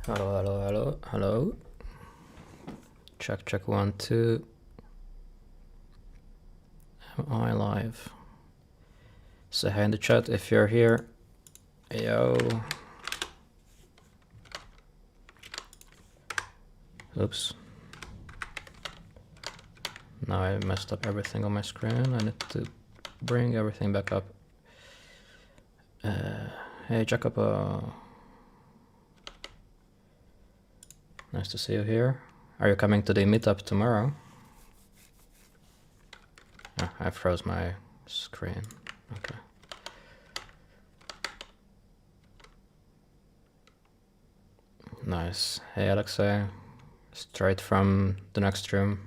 Hello, hello, hello, hello. Check, check, 1, 2. Am I live? Say hi in the chat if you're here. Yo. Oops. Now I messed up everything on my screen. I need to bring everything back up. Hey, Jacopo. Nice to see you here. Are you coming to the meetup tomorrow? Ah, I froze my screen. Okay. Nice. Hey, Alexei. Straight from the next room.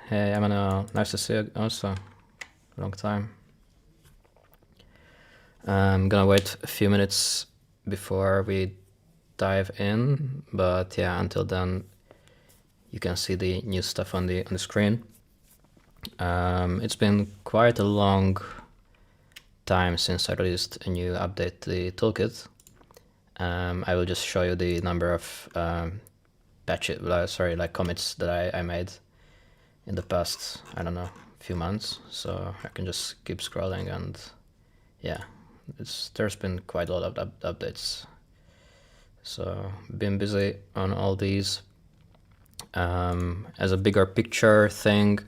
Hey, Emmanuel. Nice to see you also. Long time. I'm gonna wait a few minutes before we dive in, but yeah, until then, you can see the new stuff on the screen. It's been quite a long time since I released a new update to the toolkit. I will just show you the number of commits that I made in the past, I don't know, few months. So I can just keep scrolling, and yeah, there's been quite a lot of updates. So been busy on all these. As a bigger picture thing,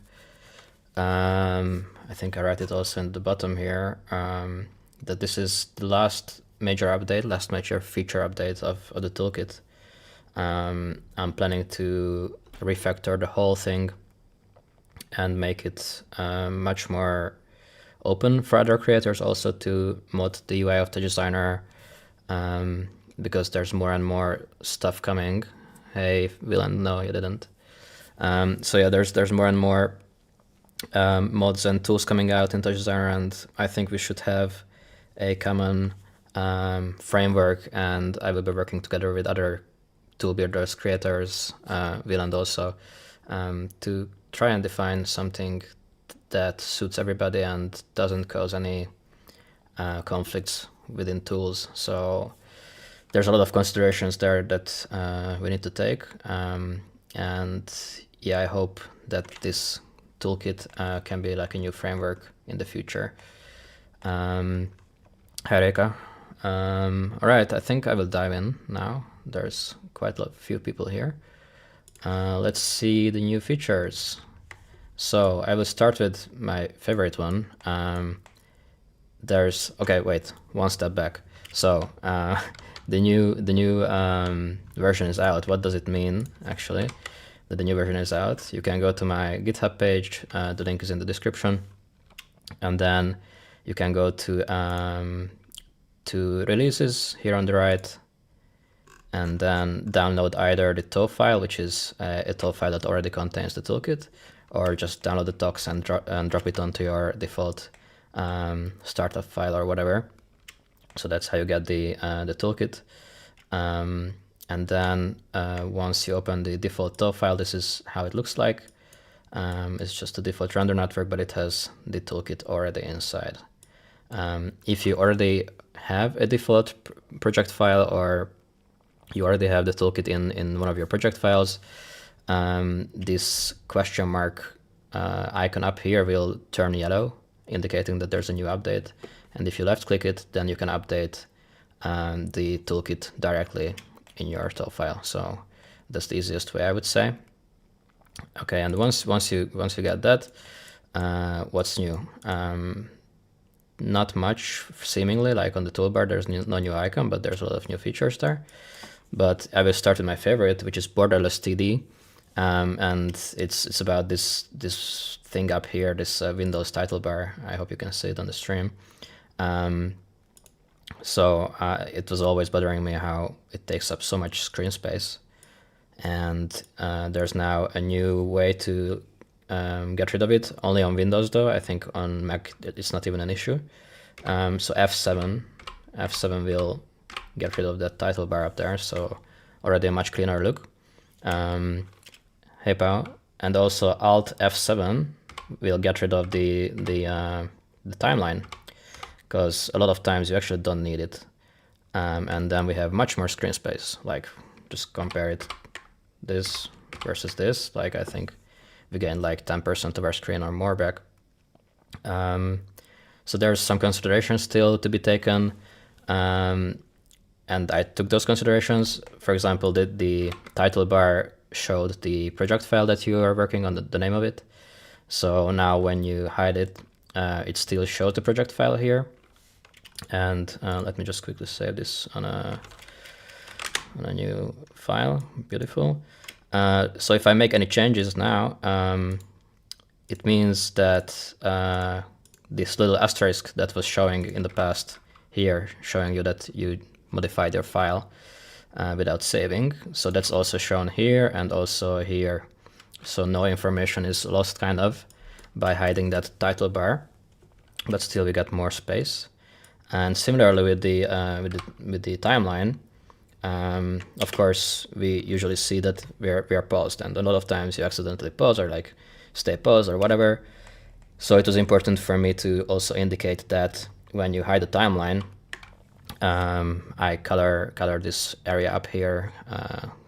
I think I write it also in the bottom here, that this is the last major feature update of the toolkit. I'm planning to refactor the whole thing and make it much more open for other creators also to mod the UI of the designer, because there's more and more stuff coming. Hey, Willem, no, you didn't. So yeah, there's more and more mods and tools coming out in Touch Designer, and I think we should have a common framework, and I will be working together with other tool builders, creators, Wieland also, to try and define something that suits everybody and doesn't cause any conflicts within tools. So there's a lot of considerations there that we need to take, and yeah, I hope that this toolkit can be like a new framework in the future. Hi, Reka. All right, I think I will dive in now. There's quite a few people here. Let's see the new features. So I will start with my favorite one. Okay, wait, one step back. So the new version is out. What does it mean actually that the new version is out? You can go to my GitHub page. The link is in the description, and then you can go to releases here on the right, and then download either the TOW file, which is a TOW file that already contains the toolkit, or just download the docs and drop it onto your default startup file or whatever. So that's how you get the toolkit. And then once you open the default TOW file, this is how it looks like. It's just a default render network, but it has the toolkit already inside. If you already have a default project file, or you already have the toolkit in one of your project files, this question mark icon up here will turn yellow, indicating that there's a new update. And if you left click it, then you can update the toolkit directly in your TOW file. So that's the easiest way, I would say. Okay, and once you get that, what's new? Not much, seemingly. Like on the toolbar, there's no new icon, but there's a lot of new features there. But I will start with my favorite, which is Borderless TD, and it's about this thing up here, this Windows title bar. I hope you can see it on the stream. So it was always bothering me how it takes up so much screen space, and there's now a new way to get rid of it. Only on Windows though. I think on Mac it's not even an issue. So F7 will get rid of that title bar up there, so already a much cleaner look. Hey Pao. And also Alt F7 will get rid of the the timeline, because a lot of times you actually don't need it. And then we have much more screen space. Like, just compare it, this versus this. Like, I think we gain like 10% of our screen or more back. So there's some considerations still to be taken. And I took those considerations. For example, the title bar showed the project file that you are working on, the name of it. So now when you hide it, it still shows the project file here. And let me just quickly save this on a new file. Beautiful. So if I make any changes now, it means that this little asterisk that was showing in the past here, showing you that you modified your file without saving. So that's also shown here and also here. So no information is lost kind of by hiding that title bar, but still we get more space. And similarly with the timeline, of course we usually see that we are paused, and a lot of times you accidentally pause or like stay paused or whatever. So it was important for me to also indicate that when you hide the timeline, I color this area up here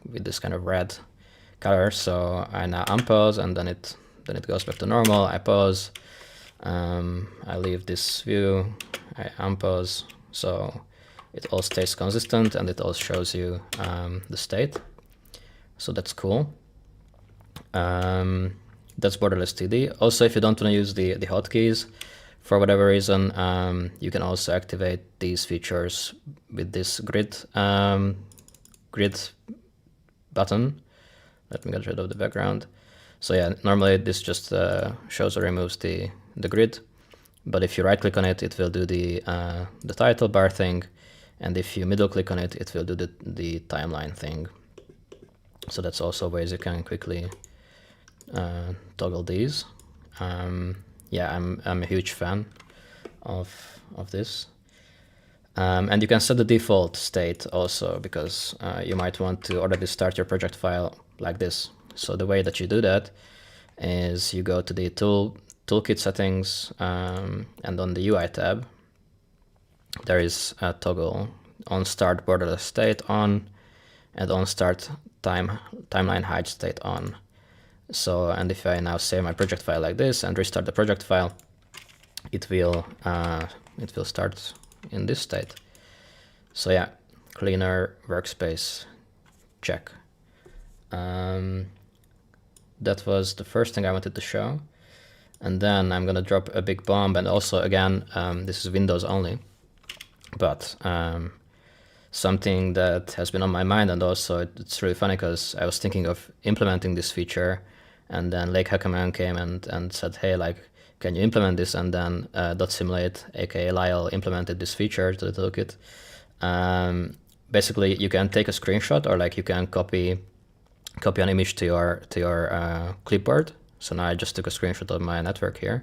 with this kind of red color. So I now unpause, and then it goes back to normal. I pause, I leave this view, I unpause, so it all stays consistent and it all shows you the state. So that's cool. That's Borderless TD. Also, if you don't want to use the hotkeys for whatever reason, you can also activate these features with this grid button. Let me get rid of the background. So yeah, normally this just shows or removes the grid, but if you right click on it, it will do the title bar thing, and if you middle click on it, it will do the timeline thing. So that's also ways you can quickly toggle these. Yeah, I'm a huge fan of this. And you can set the default state also, because you might want to already start your project file like this. So the way that you do that is you go to the Toolkit settings, and on the UI tab, there is a toggle on start borderless state on, and on start timeline hide state on. So, and if I now save my project file like this and restart the project file, it will start in this state. So yeah, cleaner workspace, check. That was the first thing I wanted to show. And then I'm gonna drop a big bomb, and also again, this is Windows only, but something that has been on my mind, and also it's really funny because I was thinking of implementing this feature, and then Lake Hackerman came and said, hey, like, can you implement this? And then .simulate, aka Lyle, implemented this feature to the toolkit. Basically, you can take a screenshot, or like you can copy an image to your clipboard. So now I just took a screenshot of my network here.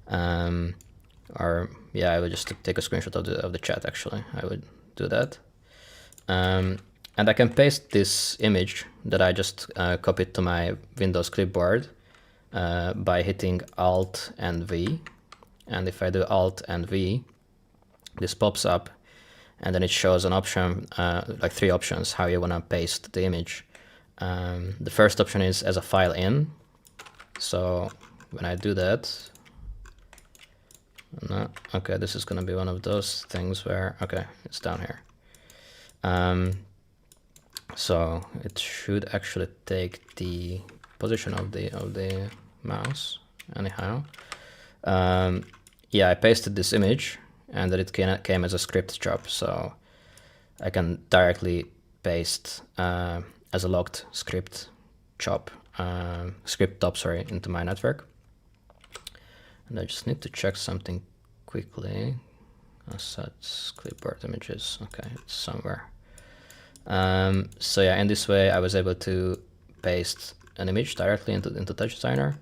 Or yeah, I would just take a screenshot of the chat. Actually, I would do that. And I can paste this image that I just copied to my Windows clipboard by hitting Alt and V. And if I do Alt and V, this pops up, and then it shows an option, like 3 options, how you want to paste the image. The first option is as a file in. So when I do that, no, okay, this is going to be one of those things where, okay, it's down here. So it should actually take the position of the mouse anyhow. Yeah, I pasted this image, and then it came as a script job, so I can directly paste as a locked script top, into my network. And I just need to check something quickly. Assets, clipboard images, okay, it's somewhere. So yeah, in this way I was able to paste an image directly into Touch Designer.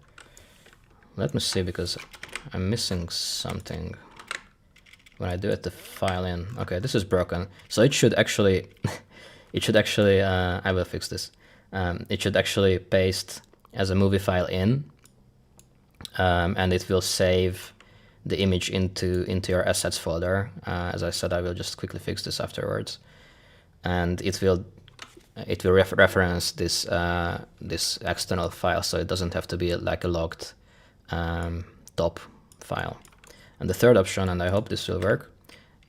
Let me see, because I'm missing something. When I do it, the file in, okay, this is broken. So it should actually, I will fix this. It should actually paste as a movie file in, and it will save the image into your assets folder. As I said, I will just quickly fix this afterwards, and it will reference this this external file, so it doesn't have to be like a logged top file. And the third option, and I hope this will work,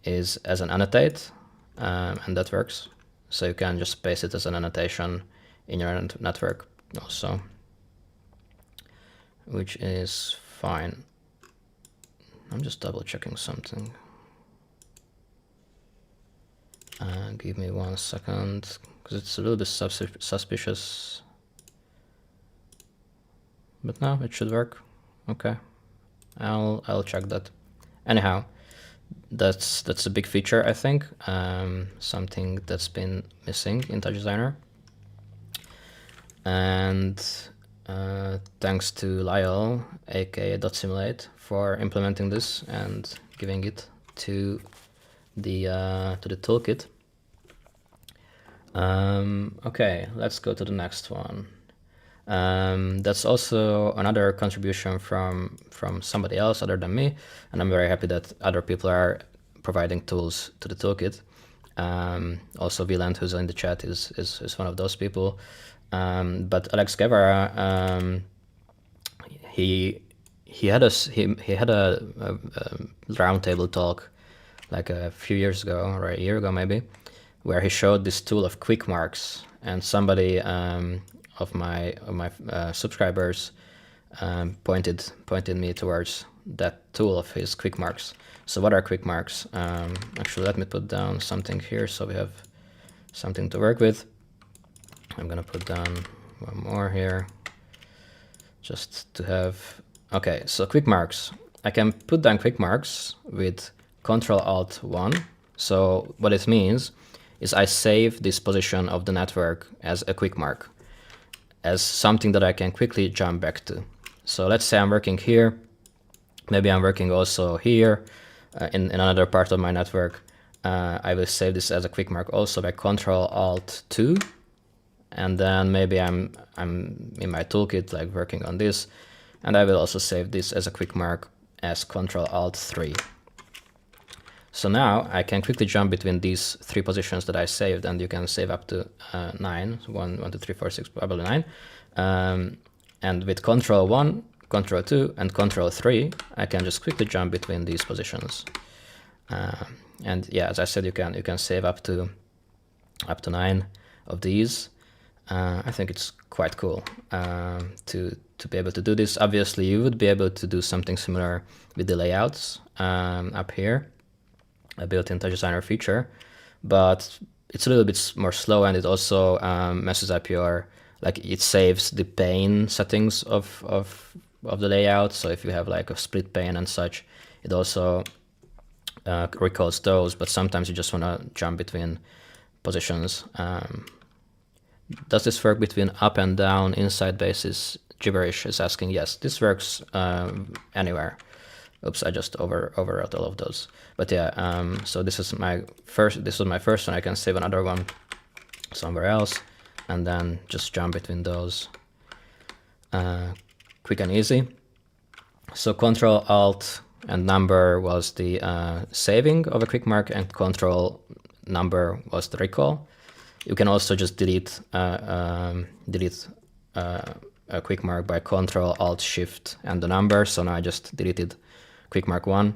is as an annotate, and that works. So you can just paste it as an annotation in your network also, which is fine. I'm just double checking something. Give me 1 second, because it's a little bit suspicious. But no, it should work. Okay, I'll check that. Anyhow, that's a big feature, I think. Something that's been missing in Touch Designer. And thanks to Lyle, aka .simulate, for implementing this and giving it to the toolkit. Okay, let's go to the next one. That's also another contribution from somebody else other than me, and I'm very happy that other people are providing tools to the toolkit. Also, Wieland, who's in the chat, is one of those people. But Alex Guevara, he had a roundtable talk like a few years ago, or a year ago maybe, where he showed this tool of quick marks, and somebody of my subscribers pointed me towards that tool of his quick marks. So what are quick marks? Actually, let me put down something here so we have something to work with. I'm gonna put down one more here just to have. Okay, so quick marks. I can put down quick marks with Ctrl-Alt-1. So what it means is I save this position of the network as a quick mark, as something that I can quickly jump back to. So let's say I'm working here. Maybe I'm working also here in another part of my network. I will save this as a quick mark also by Ctrl-Alt-2. And then maybe I'm in my toolkit, like working on this, and I will also save this as a quick mark as Ctrl-Alt-3. So now I can quickly jump between these 3 positions that I saved, and you can save up to 9, 1, 2, 3, 4, 6, probably 9. And with Ctrl-1, Ctrl-2, and Ctrl-3, I can just quickly jump between these positions. And yeah, as I said, you can save up to 9 of these. I think it's quite cool to be able to do this. Obviously, you would be able to do something similar with the layouts up here, a built-in Touch Designer feature, but it's a little bit more slow, and it also messes up your, like, it saves the pane settings of the layout. So if you have like a split pane and such, it also recalls those, but sometimes you just want to jump between positions. Does this work between up and down, inside bases? Gibberish is asking. Yes, this works anywhere. Oops, I just overwrote all of those. But yeah, so this was my first one. I can save another one somewhere else, and then just jump between those quick and easy. So Control Alt and number was the saving of a quick mark, and Control number was the recall. You can also just delete a quick mark by Control Alt Shift and the number. So now I just deleted quick mark 1,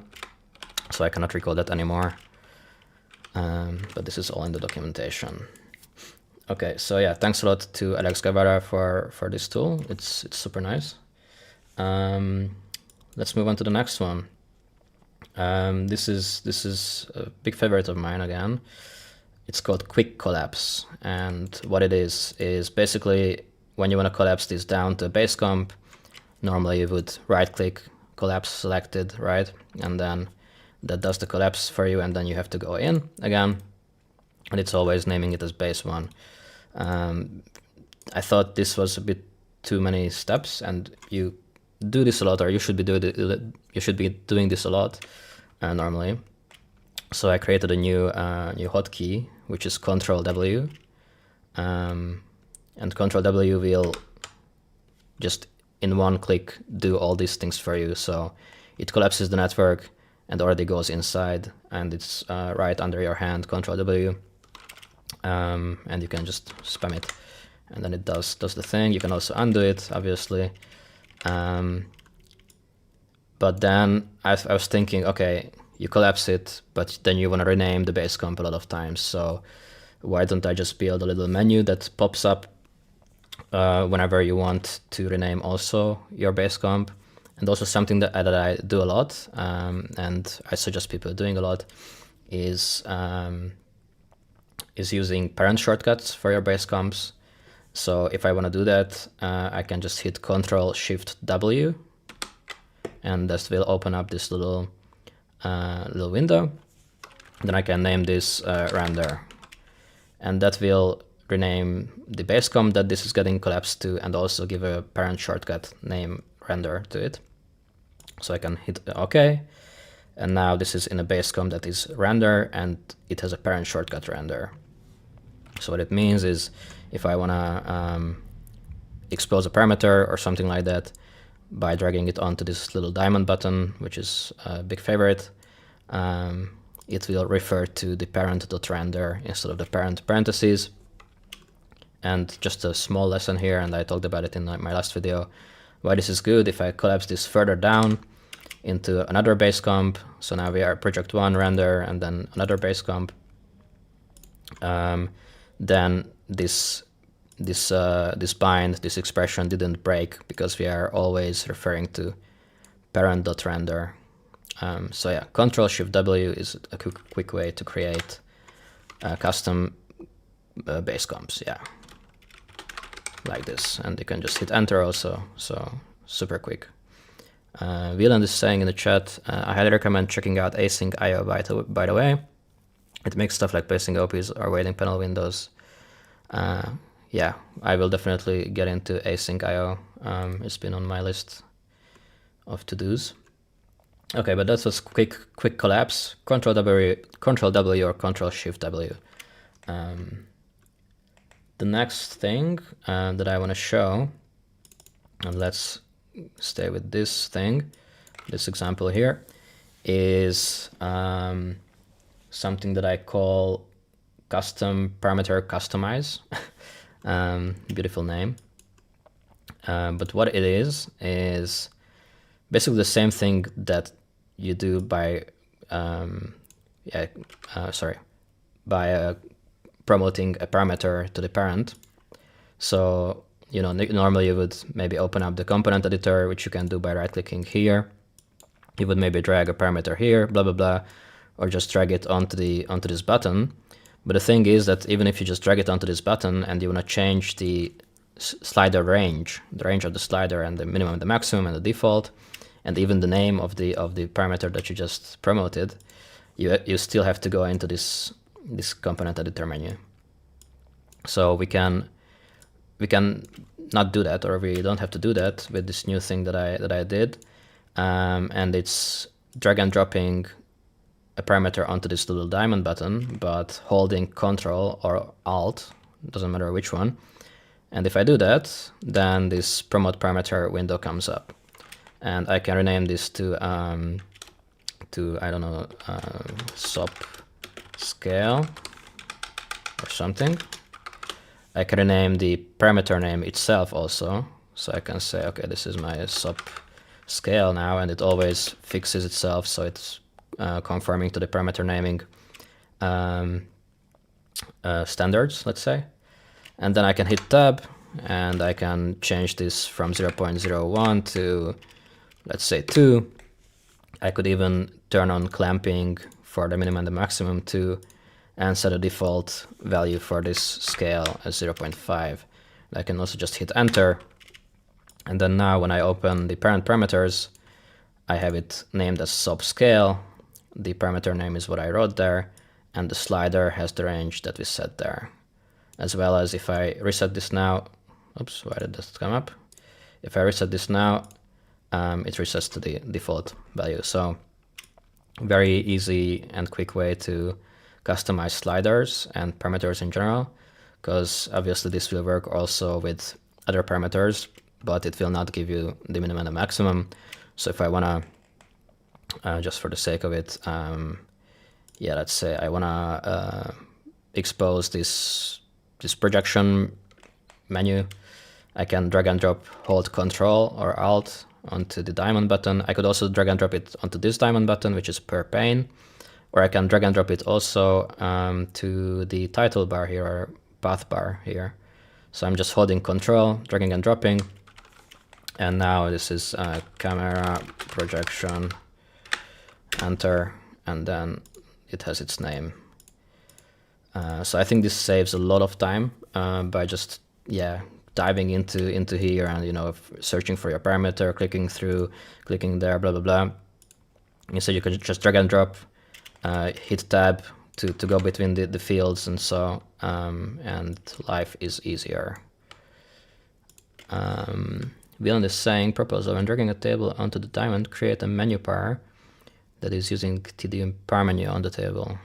so I cannot recall that anymore. But this is all in the documentation. Okay, so yeah, thanks a lot to Alex Guevara for this tool. It's super nice. Let's move on to the next one. This is a big favorite of mine again. It's called Quick Collapse, and what it is basically when you want to collapse this down to a base comp, normally you would right-click, collapse selected, right? And then that does the collapse for you, and then you have to go in again, and it's always naming it as base 1. I thought this was a bit too many steps, and you do this a lot, or you should be doing this a lot normally. So I created a new hotkey, which is Control W, and Control W will just in one click do all these things for you. So it collapses the network and already goes inside, and it's right under your hand, Control W, and you can just spam it, and then it does the thing. You can also undo it, obviously. But then I was thinking, okay, you collapse it, but then you want to rename the base comp a lot of times. So why don't I just build a little menu that pops up whenever you want to rename also your base comp? And also something that I do a lot, and I suggest people doing a lot, is using parent shortcuts for your base comps. So if I want to do that, I can just hit Control-Shift-W, and this will open up this little window. Then I can name this render, and that will rename the base comp that this is getting collapsed to, and also give a parent shortcut name render to it. So I can hit OK, and now this is in a base comp that is render, and it has a parent shortcut render. So what it means is, if I want to expose a parameter or something like that, by dragging it onto this little diamond button, which is a big favorite, it will refer to the parent.render instead of the parent parentheses. And just a small lesson here, and I talked about it in my last video, why this is good. If I collapse this further down into another base comp, so now we are project 1 render and then another base comp, then this bind, this expression didn't break, because we are always referring to parent.render. So yeah, Control-Shift-W is a quick way to create custom base comps, yeah, like this. And you can just hit enter also, so super quick. Wieland is saying in the chat, I highly recommend checking out async IO by the way. It makes stuff like placing OPs or waiting panel windows. Yeah, I will definitely get into async IO. It's been on my list of to-dos. Okay, but that was quick collapse. Control W or Control-Shift-W. The next thing that I want to show, and let's stay with this thing, this example here, is something that I call custom parameter customize. Beautiful name. But what it is basically the same thing that you do by promoting a parameter to the parent. So, you know, normally you would maybe open up the component editor, which you can do by right-clicking here. You would maybe drag a parameter here, blah blah blah, or just drag it onto this button. But the thing is that even if you just drag it onto this button and you want to change the slider range, the range of the slider, and the minimum, the maximum, and the default, and even the name of the parameter that you just promoted, you still have to go into this component editor menu. So we can not do that, or we don't have to do that with this new thing that I did, and it's drag and dropping a parameter onto this little diamond button, but holding Control or Alt, doesn't matter which one. And if I do that, then this promote parameter window comes up, and I can rename this to I don't know, sub scale or something. I can rename the parameter name itself also, so I can say, okay, this is my sub scale now, and it always fixes itself, so it's conforming to the parameter naming standards, let's say. And then I can hit tab, and I can change this from 0.01 to, let's say, 2. I could even turn on clamping for the minimum and the maximum too, and set a default value for this scale as 0.5. I can also just hit enter, and then now when I open the parent parameters, I have it named as subscale. The parameter name is what I wrote there, and the slider has the range that we set there. As well as if I reset this now, oops, why did this come up? If I reset this now, it resets to the default value. So very easy and quick way to customize sliders and parameters in general, because obviously this will work also with other parameters, but it will not give you the minimum and the maximum. So if I want to just for the sake of it. Yeah, let's say I wanna expose this projection menu. I can drag and drop, hold Control or Alt onto the diamond button. I could also drag and drop it onto this diamond button, which is per pane, or I can drag and drop it also to the title bar here, or path bar here. So I'm just holding Control, dragging and dropping, and now this is camera projection, enter, and then it has its name. So I think this saves a lot of time by just, yeah, diving into here and, you know, searching for your parameter, clicking through, clicking there, blah, blah, blah. Instead you could just drag and drop, hit tab to go between the fields, and so, and life is easier. Beyond is saying, proposal, when dragging a table onto the diamond, create a menu bar that is using TD par menu on the table.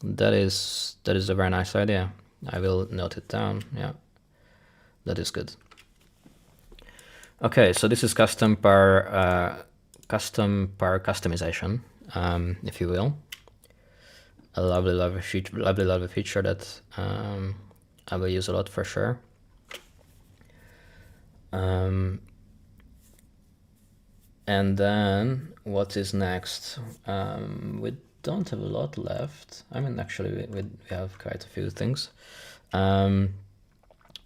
That is a very nice idea. I will note it down. Yeah, that is good. Okay, so this is custom par customization, if you will. A lovely feature that I will use a lot for sure. And then what is next? We don't have a lot left. I mean, actually, we have quite a few things.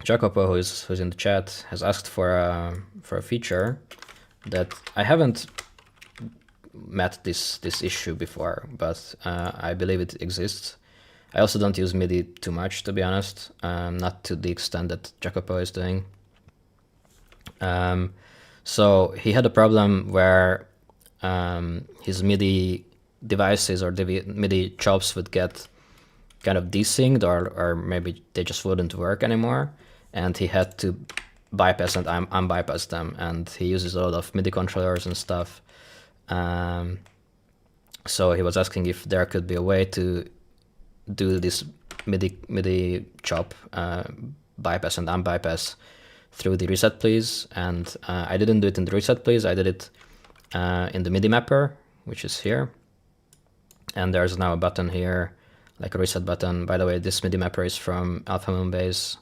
Jacopo, who's in the chat, has asked for a feature that I haven't met this issue before, but I believe it exists. I also don't use MIDI too much, to be honest, not to the extent that Jacopo is doing. So he had a problem where his MIDI devices or MIDI chops would get kind of desynced, or maybe they just wouldn't work anymore, and he had to bypass and unbypass them, and he uses a lot of MIDI controllers and stuff. So he was asking if there could be a way to do this MIDI chop, bypass and unbypass, through the reset please, and I didn't do it in the reset please, I did it in the MIDI mapper, which is here, and there's now a button here, like a reset button. By the way, this MIDI mapper is from Alpha Moonbase,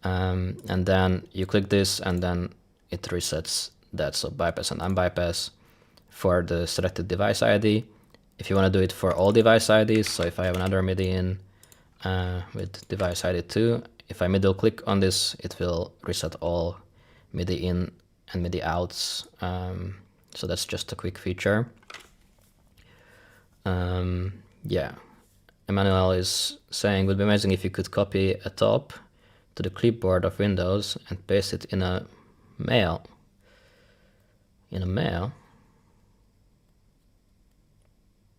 and then you click this and then it resets that, so bypass and unbypass for the selected device ID. If you want to do it for all device IDs, so if I have another MIDI in with device ID 2, if I middle click on this, it will reset all MIDI in and MIDI outs. So that's just a quick feature. Yeah, Emmanuel is saying, would be amazing if you could copy a top to the clipboard of Windows and paste it in a mail. In a mail?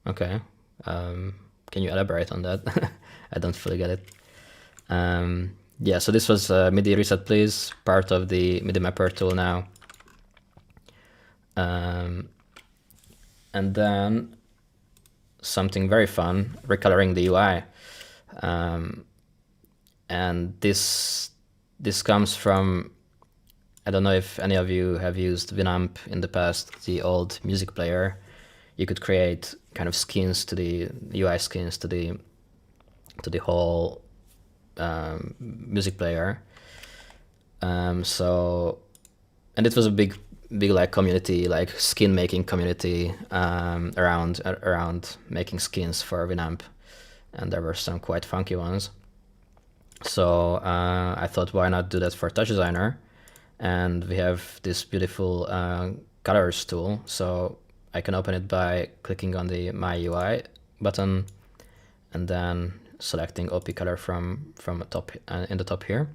Okay. Can you elaborate on that? I don't fully get it. Yeah, so this was MIDI reset please, part of the MIDI mapper tool now. And then something very fun, recoloring the UI. And this comes from, I don't know if any of you have used Winamp in the past, the old music player. You could create kind of skins to the UI skins to the whole music player. So, and it was a big like community, like skin making community around making skins for Winamp, and there were some quite funky ones. So I thought, why not do that for Touch Designer? And we have this beautiful colors tool, so I can open it by clicking on the My UI button and then selecting OP color from a top in the top here.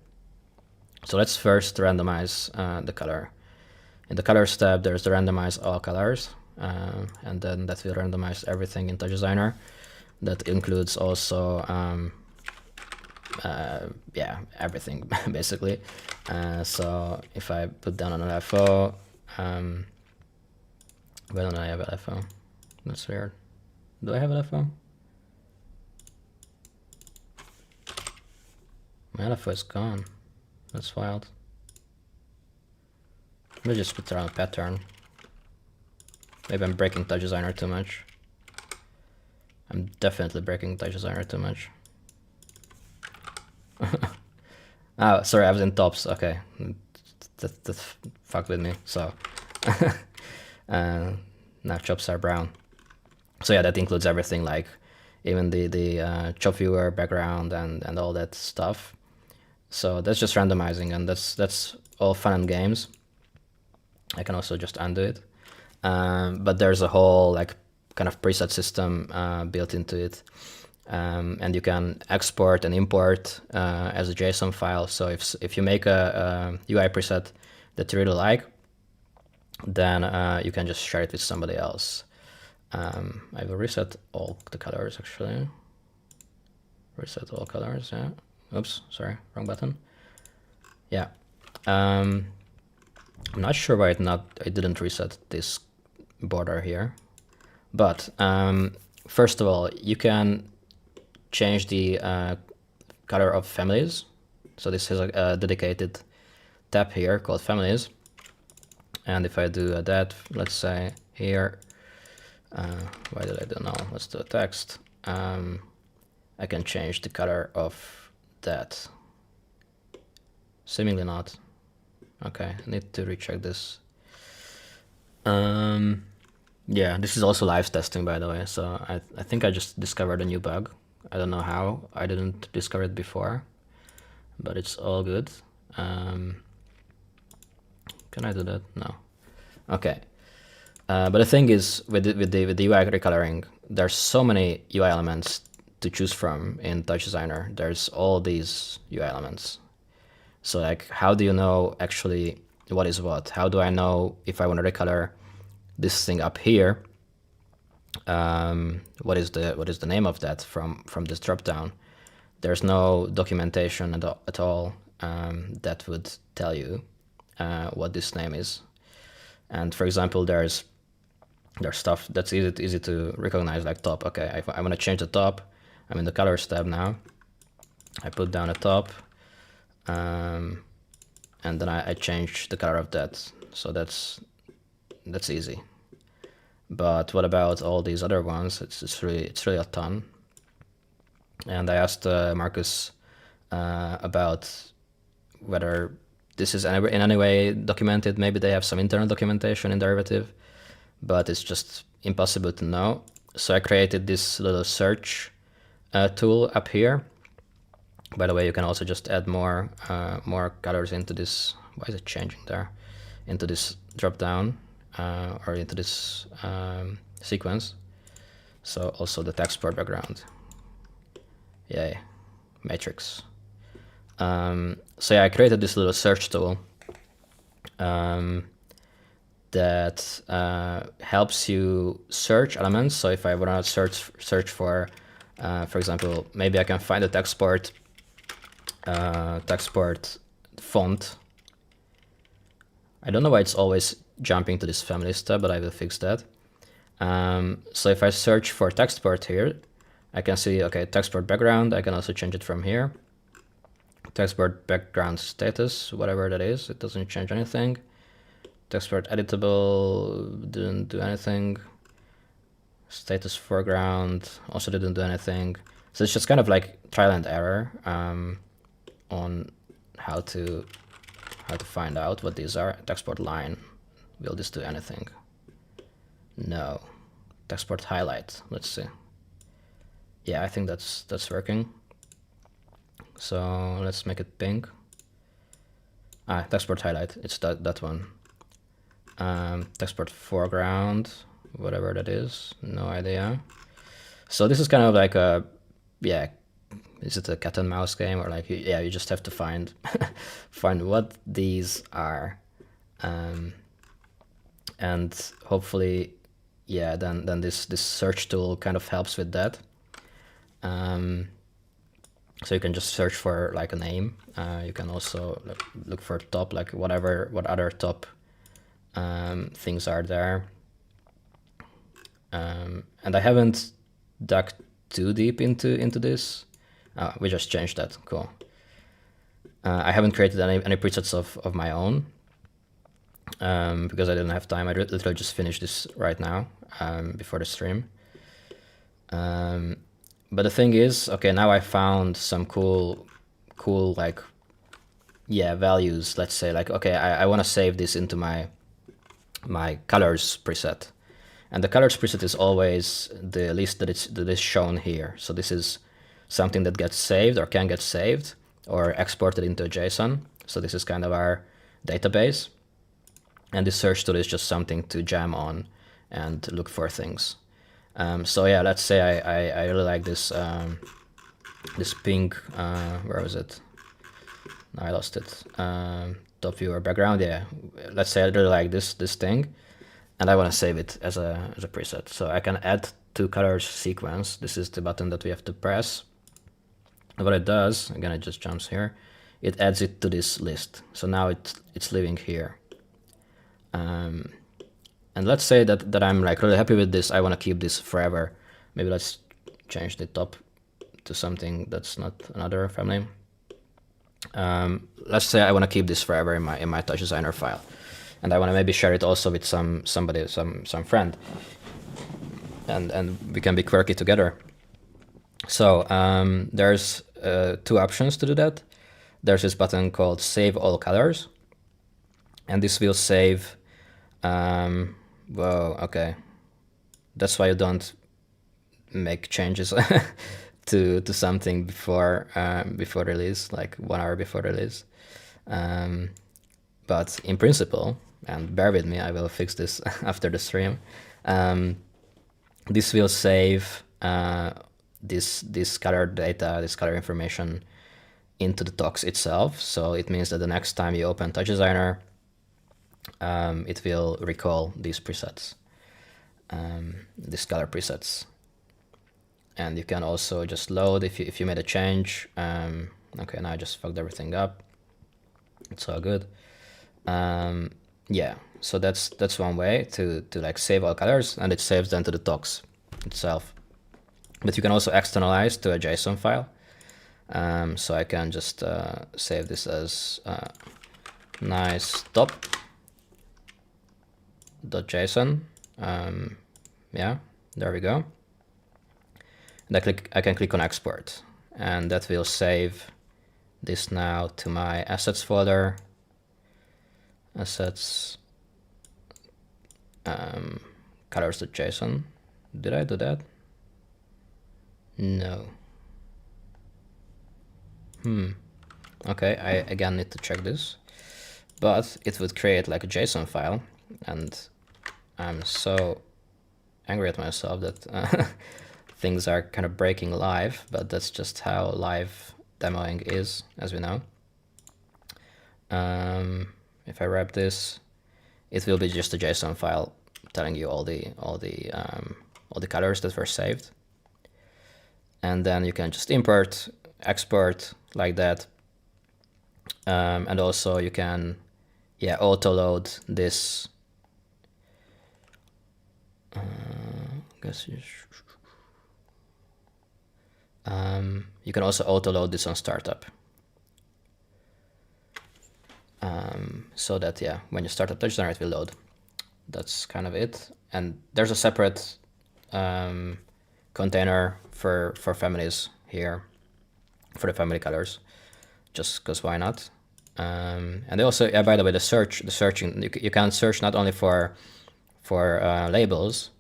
So let's first randomize the color. In the colors tab, there's the randomize all colors, and then that will randomize everything in Touch Designer. That includes also yeah, everything basically. So if I put down an LFO, why don't I have LFO? That's weird. Do I have LFO? My LFO is gone. That's wild. Let me just put around a pattern. Maybe I'm breaking Touch Designer too much. I'm definitely breaking Touch Designer too much. Oh, sorry, I was in tops. Okay, that fucked with me. So now chops are brown. So yeah, that includes everything, like even the chop viewer background and all that stuff. So that's just randomizing, and that's all fun and games. I can also just undo it. But there's a whole like kind of preset system built into it. And you can export and import as a JSON file. So if you make a UI preset that you really like, then you can just share it with somebody else. I will reset all the colors actually. Reset all colors, yeah. Oops, sorry, wrong button. Yeah. I'm not sure why it didn't reset this border here. But first of all, you can change the color of families. So this is a dedicated tab here called families. And if I do that, let's say here, why did I do no? Let's do a text. I can change the color of that. Seemingly not. Okay, I need to recheck this. Yeah, this is also live testing, by the way. So I think I just discovered a new bug. I don't know how. I didn't discover it before, but it's all good. Can I do that? No. Okay. But the thing is, with the UI recoloring, there's so many UI elements to choose from in Touch Designer. There's all these UI elements. So like, how do you know actually what is what? How do I know if I want to recolor this thing up here? What is the name of that from this dropdown? There's no documentation at all that would tell you what this name is. And for example, there's stuff that's easy to recognize, like top. Okay, I want to change the top. I'm in the colors tab now. I put down a top, and then I change the color of that. So that's easy. But what about all these other ones? It's really a ton. And I asked Marcus about whether this is in any way documented. Maybe they have some internal documentation in derivative, but it's just impossible to know. So I created this little search tool up here. By the way, you can also just add more colors into this. Why is it changing there? Into this drop down or into this sequence. So also the export background. Yay, matrix. So yeah, I created this little search tool that helps you search elements. So if I want to search for example, maybe I can find a textport font. I don't know why it's always jumping to this families tab, but I will fix that. So if I search for textport here, I can see, okay, textport background. I can also change it from here. Textport background status, whatever that is, it doesn't change anything. Textport editable, didn't do anything. Status foreground also didn't do anything. So it's just kind of like trial and error on how to find out what these are. Textport line, will this do anything? No. Textport highlight, let's see. Yeah, I think that's working. So let's make it pink. Textport highlight, it's that one. Textport foreground, whatever that is, no idea. So this is kind of like a, yeah, is it a cat and mouse game, or like, yeah, you just have to find what these are, and hopefully, yeah, then this search tool kind of helps with that. So you can just search for like a name. You can also look for top, like what other top things are there. And I haven't dug too deep into this. We just changed that, cool. I haven't created any presets of my own. because I didn't have time. I literally just finished this right now, before the stream. But the thing is, okay, now I found some cool like, yeah, values. Let's say like, okay, I want to save this into my colors preset, and the colors preset is always the list that is shown here. So this is something that gets saved or can get saved or exported into a JSON. So this is kind of our database, and this search tool is just something to jam on and look for things. So yeah, let's say I really like this this pink, where was it? I lost it. Top view or background. Yeah, let's say I really like this thing, and I want to save it as a preset. So I can add to colors sequence. This is the button that we have to press. And what it does, again, it just jumps here. It adds it to this list. So now it's living here. And let's say that I'm like really happy with this. I want to keep this forever. Maybe let's change the top to something that's not another family. Let's say I want to keep this forever in my Touch Designer file, and I want to maybe share it also with somebody, some friend, and we can be quirky together. So there's two options to do that. There's this button called Save All Colors, and this will save. Whoa, okay. That's why you don't make changes to something before release, like 1 hour before release. But in principle, and bear with me, I will fix this after the stream. This will save this color data, this color information into the tox itself. So it means that the next time you open Touch Designer, it will recall these presets, these color presets. And you can also just load if you made a change. Okay, now I just fucked everything up. It's all good. Yeah, so that's one way to like save all colors, and it saves then to the tox itself. But you can also externalize to a JSON file. So I can just save this as nice top.json. Yeah, there we go. And I can click on export, and that will save this now to my assets folder. Assets, colors.json. Did I do that? No. Okay, I again need to check this, but it would create like a JSON file, and I'm so angry at myself that things are kind of breaking live, but that's just how live demoing is, as we know. If I wrap this, it will be just a JSON file telling you all the colors that were saved, and then you can just import, export like that, and also you can, yeah, auto load this. You can also auto load this on startup, so that, yeah, when you start up Touch Designer, it will load. That's kind of it. And there's a separate container for families here, for the family colors, just because why not? And they also, yeah, by the way, the searching, you can search not only for labels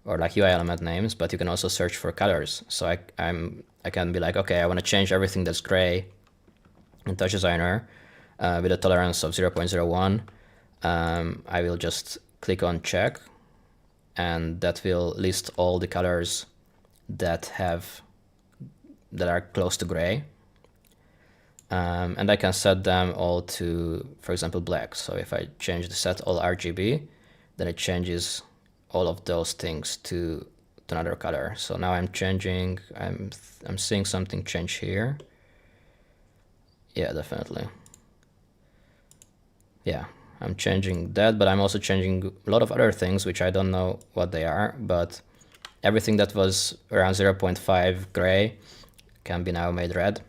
or like UI element names, but you can also search for colors. So I can be like, okay, I want to change everything that's gray in Touch Designer with a tolerance of 0.01. I will just click on check, and that will list all the colors that are close to gray. And I can set them all to, for example, black. So if I change the set all RGB, then it changes all of those things to another color. So now I'm changing, I'm seeing something change here. Yeah, definitely. Yeah, I'm changing that, but I'm also changing a lot of other things, which I don't know what they are, but everything that was around 0.5 gray can be now made red.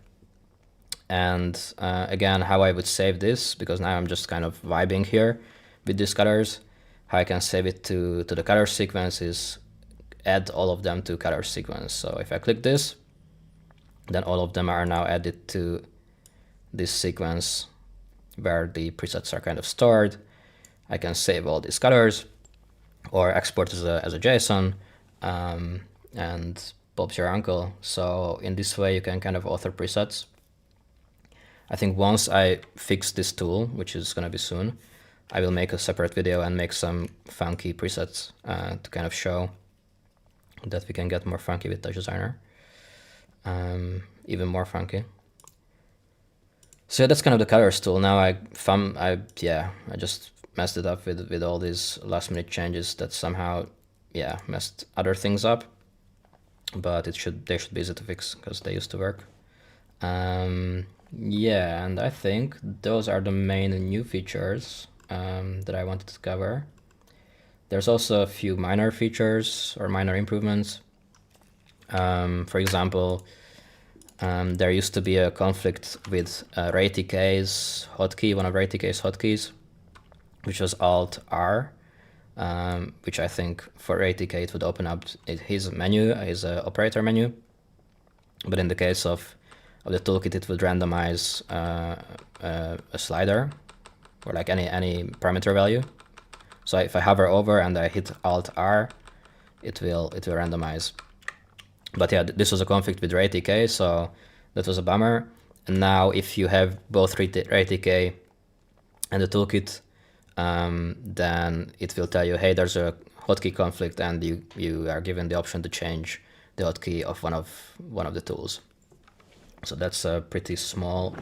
And again, how I would save this, because now I'm just kind of vibing here, with these colors. How I can save it to the color sequence is add all of them to color sequence. So if I click this, then all of them are now added to this sequence where the presets are kind of stored. I can save all these colors or export as a JSON, and Bob's your uncle. So in this way, you can kind of author presets. I think once I fix this tool, which is going to be soon, I will make a separate video and make some funky presets to kind of show that we can get more funky with Touch Designer, even more funky. So yeah, that's kind of the colors tool. Now I just messed it up with all these last minute changes that somehow, yeah, messed other things up. But they should be easy to fix because they used to work. Yeah, and I think those are the main new features that I wanted to cover. There's also a few minor features or minor improvements. For example, there used to be a conflict with RayTK's hotkey, one of RayTK's hotkeys, which was Alt-R, which I think for RayTK it would open up his menu, his operator menu. But in the case of the toolkit, it would randomize a slider or like any parameter value. So if I hover over and I hit Alt-R, it will randomize. But yeah, this was a conflict with RayTK, so that was a bummer. And now if you have both RayTK and the toolkit, then it will tell you, hey, there's a hotkey conflict, and you are given the option to change the hotkey of one of the tools. So that's a pretty small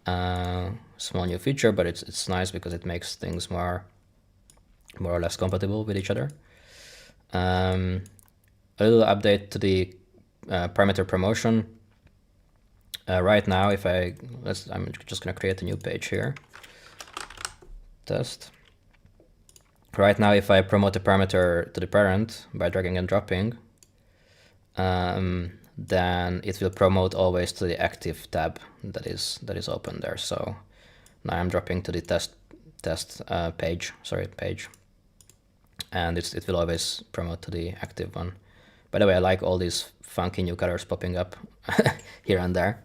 new feature, but it's nice because it makes things more or less compatible with each other. A little update to the parameter promotion. Right now, I'm just gonna create a new page here. Test. Right now, if I promote a parameter to the parent by dragging and dropping, then it will promote always to the active tab that is open there. So now I'm dropping to the test page, and it will always promote to the active one. By the way, I like all these funky new colors popping up here and there.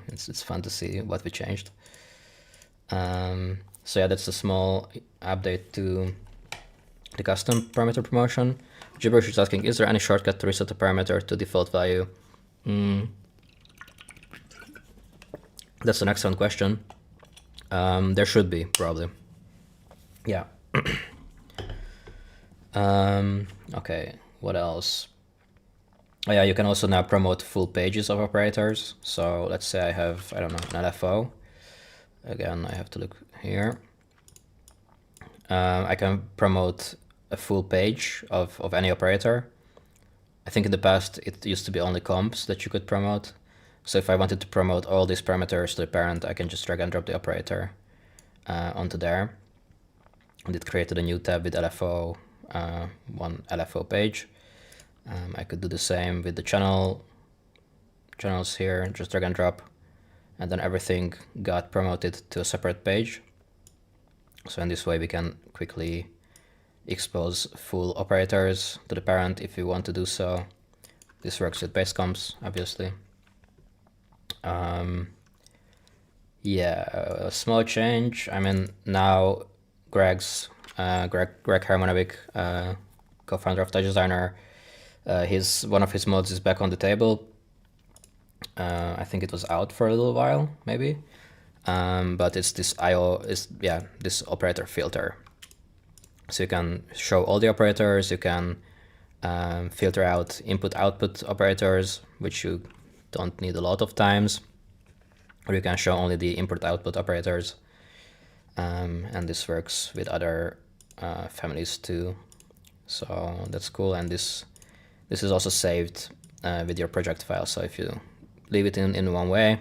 It's fun to see what we changed. So yeah, that's a small update to the custom parameter promotion. Gibberish is asking, is there any shortcut to reset a parameter to default value? That's an excellent question. There should be, probably. Yeah. Okay, what else? Oh yeah, you can also now promote full pages of operators. So let's say I have, I don't know, an LFO. Again, I have to look here. I can promote a full page of any operator. I think in the past it used to be only comps that you could promote. So if I wanted to promote all these parameters to the parent, I can just drag and drop the operator onto there. And it created a new tab with LFO, one LFO page. I could do the same with the channels here, just drag and drop, and then everything got promoted to a separate page. So in this way we can quickly expose full operators to the parent if we want to do so. This works with base comps, obviously. Yeah, a small change. I mean, now Greg Harmonovic, co-founder of Touch Designer, one of his mods is back on the table. I think it was out for a little while, maybe. But it's this this operator filter. So you can show all the operators, you can filter out input-output operators, which you don't need a lot of times, or you can show only the input-output operators. And this works with other families too. So that's cool, and this is also saved with your project file. So if you leave it in one way,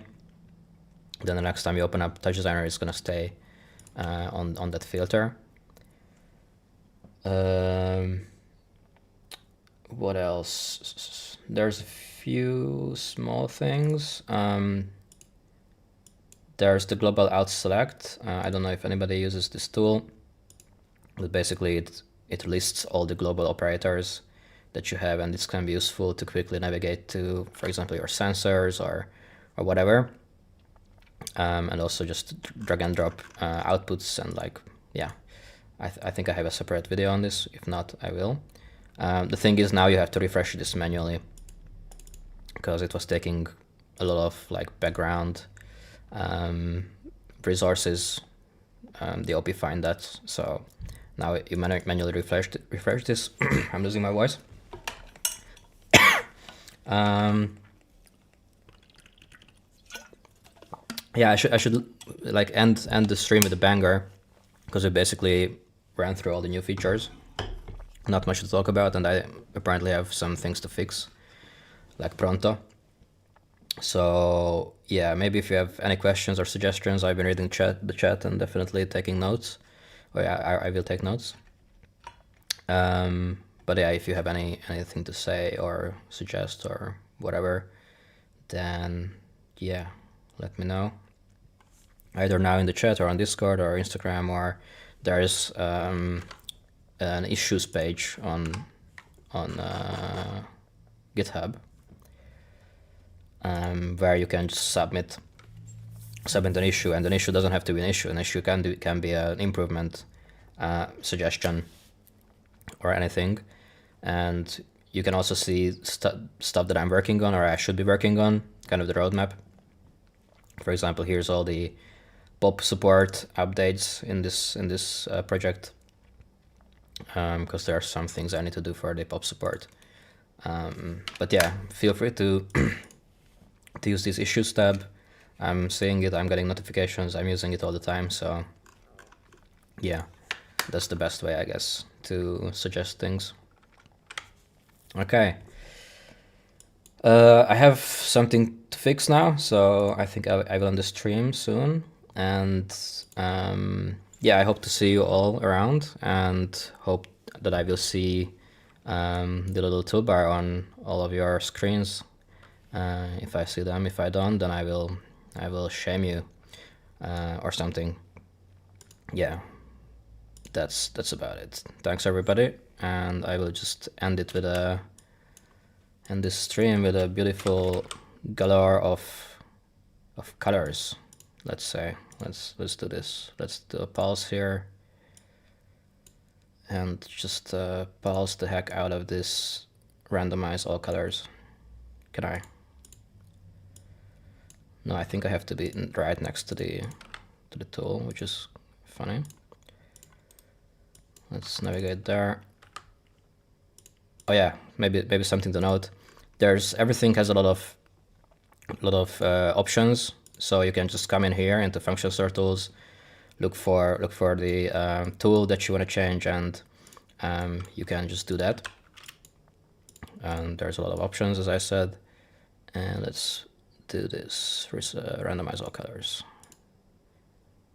then the next time you open up Touch Designer, it's gonna stay on that filter. What else? There's a few small things. there's the global out select. I don't know if anybody uses this tool, but basically it lists all the global operators that you have, and this can be useful to quickly navigate to, for example, your sensors or whatever. And also just drag and drop outputs, and like, yeah, I think I have a separate video on this. If not, I will. The thing is, now you have to refresh this manually because it was taking a lot of like background resources. The OP find that, so now you manually refresh this. I'm losing my voice. Yeah, I should like end the stream with a banger, because we basically ran through all the new features. Not much to talk about, and I apparently have some things to fix, like pronto. So yeah, maybe if you have any questions or suggestions, I've been reading the chat and definitely taking notes. Oh yeah, I will take notes. But yeah, if you have anything to say or suggest or whatever, then yeah, let me know. Either now in the chat or on Discord or Instagram, or there's an issues page on GitHub, where you can just submit an issue, and an issue doesn't have to be an issue. An issue can be an improvement suggestion or anything, and you can also see stuff that I'm working on or I should be working on, kind of the roadmap. For example, here's all the pop support updates in this project, because there are some things I need to do for the pop support. But yeah, feel free to use this issues tab. I'm seeing it, I'm getting notifications, I'm using it all the time, so yeah, that's the best way, I guess, to suggest things. Okay. I have something to fix now, so I think I will end the stream soon. And yeah, I hope to see you all around, and hope that I will see the little toolbar on all of your screens. If I see them, if I don't, then I will shame you or something. Yeah, that's about it. Thanks everybody, and I will just end this stream with a beautiful galore of colors. Let's say, let's do this. Let's do a pulse here, and just pulse the heck out of this randomize all colors. Can I? No, I think I have to be right next to the tool, which is funny. Let's navigate there. Oh yeah, maybe something to note. Everything has a lot of options. So you can just come in here into function sort tools, look for the tool that you want to change, and you can just do that. And there's a lot of options, as I said. And let's do this, randomize all colors.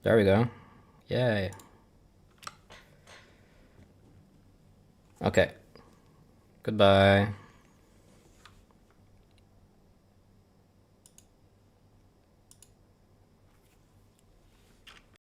There we go. Yay. Okay. Goodbye.